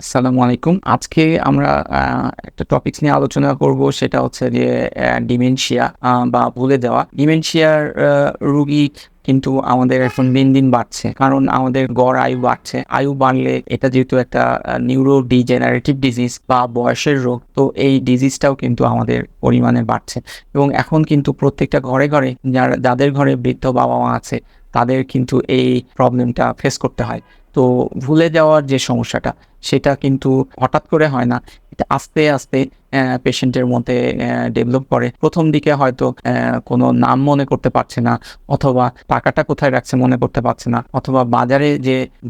আসসালামু আলাইকুম। আজকে আমরা একটা টপিকস নিয়ে আলোচনা করব সেটা হচ্ছে যে ডিমেনশিয়া বা ভুলে যাওয়া। ডিমেনশিয়ার রোগী কিন্তু আমাদের এখন দিন, দিন বাড়ছে। কারণ আমাদের গড় আয়ু বাড়ছে। আয়ু বাড়লে এটা যেহেতু একটা নিউরো ডিজেনারেটিভ ডিজিজ বা বয়সের রোগ, তো এই ডিজিজটাও কিন্তু আমাদের পরিমাণে বাড়ছে। এবং এখন কিন্তু প্রত্যেকটা ঘরে, ঘরে যাদের ঘরে বৃদ্ধ বাবা-মা আছে তাদের কিন্তু এই প্রবলেমটা ফেস করতে হয়। তো ভুলে যাওয়ার যে সমস্যাটা সেটা কিন্তু হঠাৎ করে হয় না। এটা আস্তে, আস্তে পেশেন্টের মধ্যে ডেভেলপ করে। ১ম দিকে হয়তো কোনো নাম মনে করতে পারছে না, অথবা টাকাটা কোথায় রাখছে মনে করতে পারছে না, অথবা বাজারে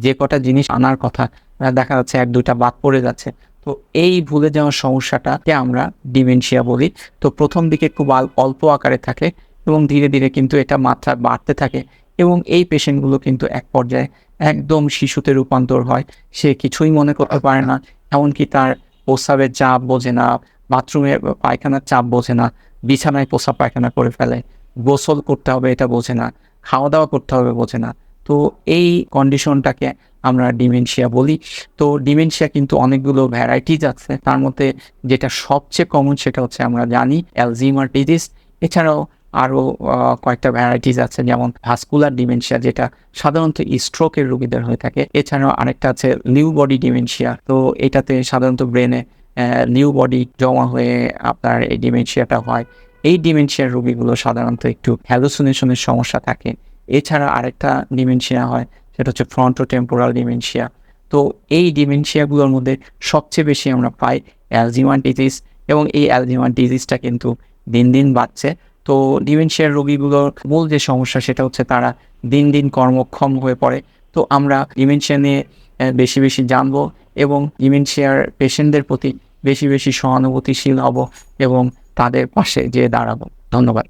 যে কটা জিনিস আনার কথা দেখা যাচ্ছে ১-২ টা বাদ পড়ে যাচ্ছে। তো এই ভুলে যাওয়ার সমস্যাটাকে আমরা ডিমেনশিয়া বলি। তো ১ম দিকে খুব অল্প আকারে থাকে এবং ধীরে, ধীরে কিন্তু এটা মাত্রা বাড়তে থাকে এবং এই পেশেন্টগুলো কিন্তু এক পর্যায়ে একদম শিশুতে রূপান্তর হয়। সে কিছুই মনে করতে পারে না। এমনকি তার প্রস্রাবের চাপ বোঝে না, বাথরুমে পায়খানার চাপ বোঝে না, বিছানায় প্রস্রাব পায়খানা করে ফেলে। গোসল করতে হবে এটা বোঝে না, খাওয়া-দাওয়া করতে হবে বোঝে না। তো এই কন্ডিশনটাকে আমরা ডিমেনশিয়া বলি। তো ডিমেনশিয়া কিন্তু অনেকগুলো ভ্যারাইটিজ আছে। তার মধ্যে যেটা সবচেয়ে কমন সেটা হচ্ছে আমরা জানি অ্যালঝিমার ডিজিজ। এছাড়াও আরো কয়েকটা ভ্যারাইটিস আছে, যেমন ভাস্কুলার ডিমেনশিয়া, যেটা সাধারণত স্ট্রোকের রোগীদের হয়ে থাকে। এছাড়াও আরেকটা আছে লিউ বডি ডিমেনশিয়া। তো এটাতে সাধারণত ব্রেনে লিউ বডি জমা হয়ে আপনার এই ডিমেনশিয়াটা হয়। এই ডিমেনশিয়ার রোগীগুলো সাধারণত একটু হ্যালুসিনেশনের সমস্যা থাকে। এছাড়া আরেকটা ডিমেনশিয়া হয়, সেটা হচ্ছে ফ্রন্টোটেম্পোরাল ডিমেনশিয়া। তো এই ডিমেনশিয়াগুলোর মধ্যে সবচেয়ে বেশি আমরা পাই অ্যালঝিমার ডিজিজ, এবং এই অ্যালঝিমার ডিজিজটা কিন্তু দিন, দিন বাড়ছে। তো ডিমেনশিয়ার রোগীগুলোর মূল যে সমস্যা সেটা হচ্ছে তারা দিন, দিন কর্মক্ষম হয়ে পড়ে। তো আমরা ডিমেনশিয়া নিয়ে বেশি, বেশি জানবো এবং ডিমেনশিয়ার পেশেন্টদের প্রতি বেশি, বেশি সহানুভূতিশীল হব এবং তাদের পাশে যেয়ে দাঁড়াবো। ধন্যবাদ।